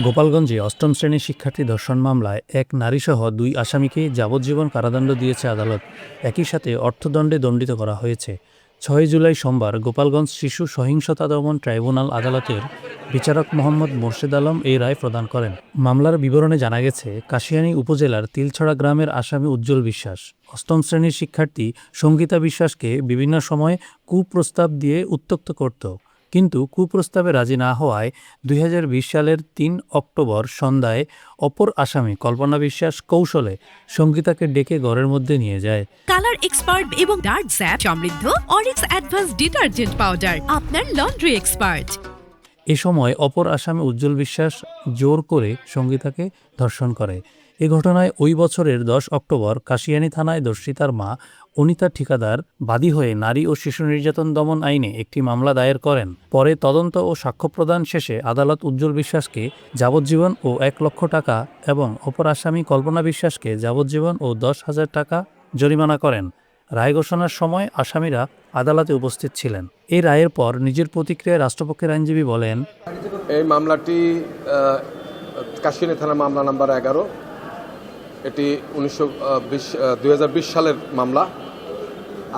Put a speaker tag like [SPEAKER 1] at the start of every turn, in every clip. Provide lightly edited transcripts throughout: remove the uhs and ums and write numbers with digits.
[SPEAKER 1] গোপালগঞ্জে অষ্টম শ্রেণীর শিক্ষার্থী ধর্ষণ মামলায় এক নারীসহ ২ আসামিকে যাবজ্জীবন কারাদণ্ড দিয়েছে আদালত। একই সাথে অর্থদণ্ডে দণ্ডিত করা হয়েছে। ৬ জুলাই সোমবার গোপালগঞ্জ শিশু সহিংসতা দমন ট্রাইব্যুনাল আদালতের বিচারক মোহাম্মদ মোর্শেদ আলম এই রায় প্রদান করেন। মামলার বিবরণে জানা গেছে, কাশিয়ানী উপজেলার তিলছড়া গ্রামের আসামি উজ্জ্বল বিশ্বাস অষ্টম শ্রেণীর শিক্ষার্থী সঙ্গীতা বিশ্বাসকে বিভিন্ন সময় কুপ্রস্তাব দিয়ে উত্ত্যক্ত করত, কিন্তু কুপ্রস্তাবে রাজি না হওয়ায় ২০২০ সালের ৩ অক্টোবর সন্ধ্যায় অপর আসামি কল্পনা বিশ্বাস কৌশলে সঙ্গীতাকে ডেকে ঘরের মধ্যে নিয়ে যায়।
[SPEAKER 2] কালার এক্সপার্ট এবং ডার্ক স্যাপ সমৃদ্ধ অরিক্স অ্যাডভান্স ডিটারজেন্ট পাউডার, আপনার লন্ড্রি এক্সপার্ট।
[SPEAKER 1] এ সময় অপর আসামি উজ্জ্বল বিশ্বাস জোর করে সঙ্গীতাকে ধর্ষণ করে। এ ঘটনায় ওই বছরের ১০ অক্টোবর কাশিয়ানী থানায় ধর্ষিতার মা অনিতা ঠিকাদার বাদী হয়ে নারী ও শিশু নির্যাতন দমন আইনে একটি মামলা দায়ের করেন। পরে তদন্ত ও সাক্ষ্য প্রদান শেষে আদালত উজ্জ্বল বিশ্বাসকে যাবজ্জীবন ও ১ লক্ষ টাকা এবং অপর আসামি কল্পনা বিশ্বাসকে যাবজ্জীবন ও ১০,০০০ টাকা জরিমানা করেন। রায় ঘোষণার সময় আসামিরা আদালতে উপস্থিত ছিলেন। এই রায়ের পর নিজের প্রতিক্রিয়ায় রাষ্ট্রপক্ষের আইনজীবী বলেন,
[SPEAKER 3] এই মামলাটি কাশিয়ানী থানা মামলা নাম্বার ১১। এটি ২০২০ সালের মামলা।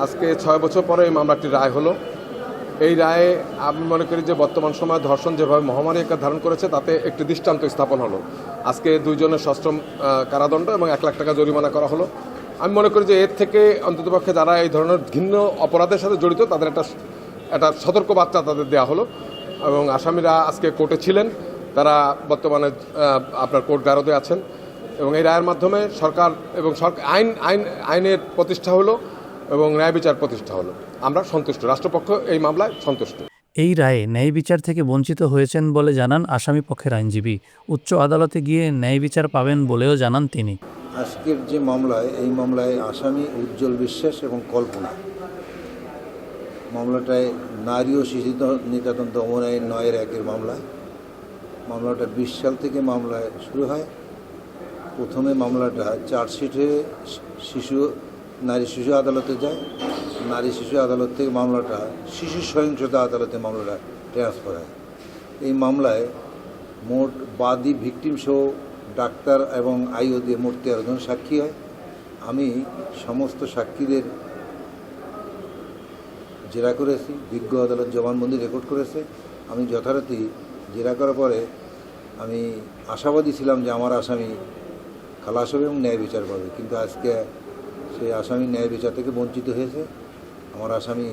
[SPEAKER 3] আজকে ৬ বছর পরে এই মামলাটির রায় হলো। এই রায়ে আমি মনে করি যে বর্তমান সময়ে ধর্ষণ যেভাবে মহামারী আকার ধারণ করেছে তাতে একটি দৃষ্টান্ত স্থাপন হলো। আজকে ২ জনের সশ্রম কারাদণ্ড এবং ১ লাখ টাকা জরিমানা করা হলো। আমি মনে করি যে এর থেকে অন্ততপক্ষে যারা এই ধরনের ঘৃণ্য অপরাধের সাথে জড়িত তাদের একটা সতর্কবার্তা তাদের দেওয়া হলো এবং আসামিরা আজকে কোর্টে ছিলেন। তারা বর্তমানে আপনার কোর্ট গারদে আছেন এবং এই রায়ের মাধ্যমে সরকার এবং আইনের প্রতিষ্ঠা হলো এবং ন্যায় বিচার প্রতিষ্ঠা হলো। আমরা সন্তুষ্ট, রাষ্ট্রপক্ষ এই মামলায় সন্তুষ্ট।
[SPEAKER 1] এই রায়ে ন্যায় বিচার থেকে বঞ্চিত হয়েছেন বলে জানান আসামি পক্ষের আইনজীবী। উচ্চ আদালতে গিয়ে ন্যায় বিচার পাবেন বলেও জানান তিনি।
[SPEAKER 4] আজকের যে মামলায়, এই মামলায় আসামি উজ্জ্বল বিশ্বাস এবং কল্পনা। মামলাটায় নারী ও শিশু নির্যাতন দমন আইন ৯-১ মামলাটা ২০ সাল থেকে মামলায় শুরু হয়। প্রথমে মামলাটা চার্জশিটে নারী শিশু আদালতে যায়। নারী শিশু আদালত থেকে মামলাটা শিশু সহিংসতা আদালতে মামলাটা ট্রান্সফার হয়। এই মামলায় মোট বাদী, ভিকটিম সহ ডাক্তার এবং আইও দিয়ে মোট ১৩ জন সাক্ষী হয়। আমি সমস্ত সাক্ষীদের জেরা করেছি, বিজ্ঞ আদালত জবানবন্দি রেকর্ড করেছে। আমি যথারীতি জেরা করার পরে আমি আশাবাদী ছিলাম যে আমার আসামি খালাস হবে এবং ন্যায় বিচার পাবে, কিন্তু আজকে সেই আসামি ন্যায় বিচার থেকে বঞ্চিত হয়েছে। আমার আসামি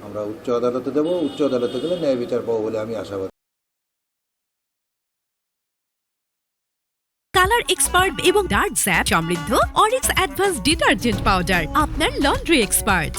[SPEAKER 4] আমরা উচ্চ আদালতে দেবো, উচ্চ আদালতে গেলে ন্যায় বিচার পাবো বলে আমি আশাবাদী।
[SPEAKER 2] কালার এক্সপার্ট এবং ডার্ক স্যাপ সমৃদ্ধ অরিক্স অ্যাডভান্স ডিটারজেন্ট পাউডার, আপনার লন্ড্রি এক্সপার্ট।